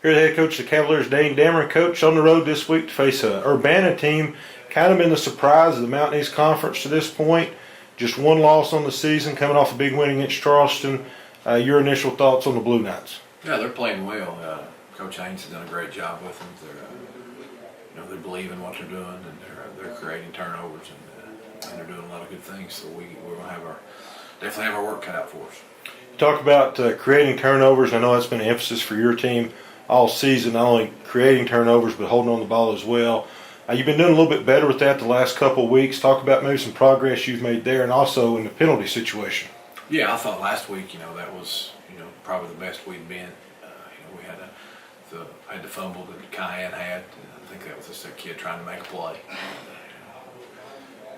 Here, the head coach of the Cavaliers, Damron, coach, on the road this week to face a Urbana team. Kind of been the surprise of the Mountain East Conference to this point. Just one loss on the season, coming off a big win against Charleston. Your initial thoughts on the Blue Knights? Yeah, they're playing well. Coach Haynes has done a great job with them. They believe in what they're doing, and they're creating turnovers, and they're doing a lot of good things. So we're going to definitely have our work cut out for us. You talk about creating turnovers. I know that's been an emphasis for your team all season, not only creating turnovers but holding on the ball as well. You've been doing a little bit better with that the last couple of weeks. Talk about maybe some progress you've made there, and also in the penalty situation. Yeah, I thought last week, that was, probably the best we'd been. We had the fumble that Cayenne had. I think that was just a kid trying to make a play.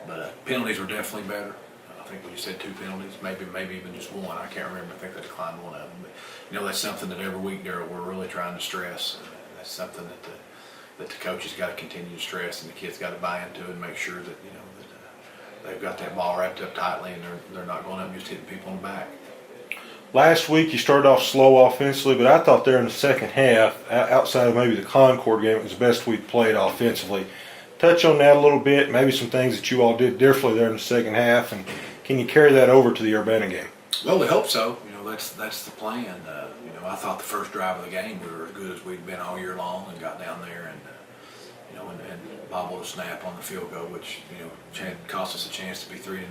But penalties were definitely better. I think we said 2 penalties, maybe even just 1. I can't remember. I think they declined 1 of them. But that's something that every week, Daryl, we're really trying to stress. That's something that the coaches got to continue to stress, and the kids got to buy into and make sure that they've got that ball wrapped up tightly, and they're not going up and just hitting people in the back. Last week you started off slow offensively, but I thought there in the second half, outside of maybe the Concord game, it was the best we'd played offensively. Touch on that a little bit, maybe some things that you all did differently there in the second half, and can you carry that over to the Urbana game? Well, we hope so. That's the plan. I thought the first drive of the game we were as good as we'd been all year long, and got down there and bobbled a snap on the field goal, which cost us a chance to be 3-0.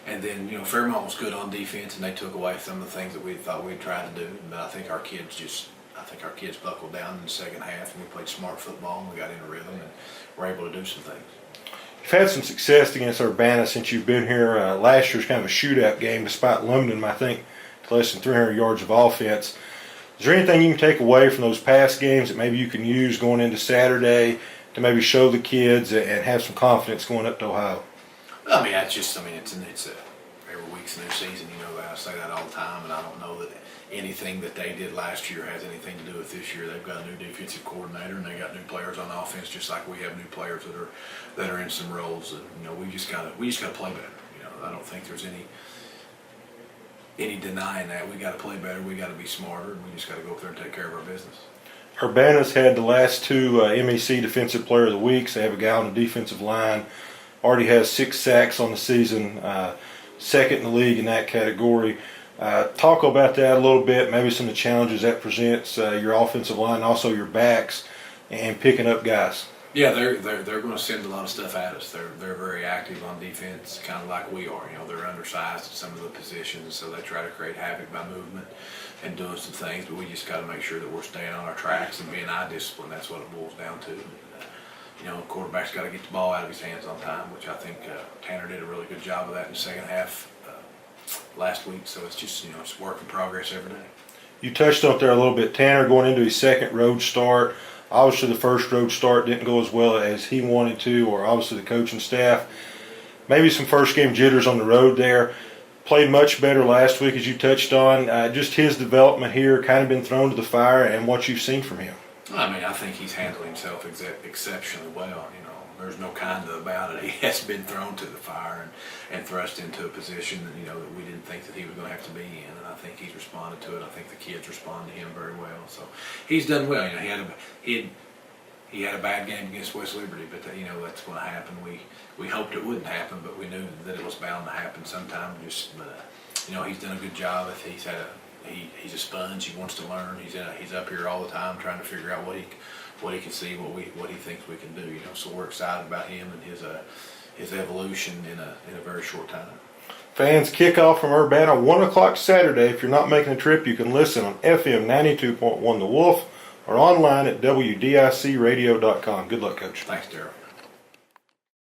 And then Fairmont was good on defense, and they took away some of the things that we thought we'd try to do. But I think our kids buckled down in the second half, and we played smart football, and we got in a rhythm, and were able to do some things. You've had some success against Urbana since you've been here. Last year's kind of a shootout game, despite limiting them, I think, to less than 300 yards of offense. Is there anything you can take away from those past games that maybe you can use going into Saturday to maybe show the kids and have some confidence going up to Ohio? It's every week's a new season. I say that all the time, and I don't know that anything that they did last year has anything to do with this year. They've got a new defensive coordinator, and they got new players on offense, just like we have new players that are in some roles. And we just gotta play better. I don't think there's any denying that. We got to play better. We got to be smarter, and we just got to go up there and take care of our business. Urbana's had the last 2 MEC Defensive Player of the Weeks. They have a guy on the defensive line. Already has 6 sacks on the season, second in the league in that category. Talk about that a little bit, maybe some of the challenges that presents your offensive line, also your backs, and picking up guys. Yeah, they're going to send a lot of stuff at us. They're very active on defense, kind of like we are. They're undersized at some of the positions, so they try to create havoc by movement and doing some things. But we just got to make sure that we're staying on our tracks and being eye disciplined. That's what it boils down to. The quarterback's got to get the ball out of his hands on time, which I think Tanner did a really good job of that in the second half last week. So it's just it's work in progress every day. You touched on it there a little bit. Tanner going into his second road start. Obviously, the first road start didn't go as well as he wanted to, or obviously the coaching staff. Maybe some first game jitters on the road there. Played much better last week, as you touched on. Just his development here, kind of been thrown to the fire, and what you've seen from him. I think he's handled himself exceptionally well. There's no kind of about it. He has been thrown to the fire and thrust into a position that that we didn't think that he was going to have to be in, and I think he's responded to it. I think the kids respond to him very well. So he's done well. He had a bad game against West Liberty, but that's going to happen. We hoped it wouldn't happen, but we knew that it was bound to happen sometime. He's done a good job. He's a sponge. He wants to learn. He's up here all the time trying to figure out what he can see, what he thinks we can do. So we're excited about him and his evolution in a very short time. Fans, kickoff from Urbana, 1 o'clock Saturday. If you're not making a trip, you can listen on FM 92.1 The Wolf or online at WDICradio.com. Good luck, Coach. Thanks, Daryl.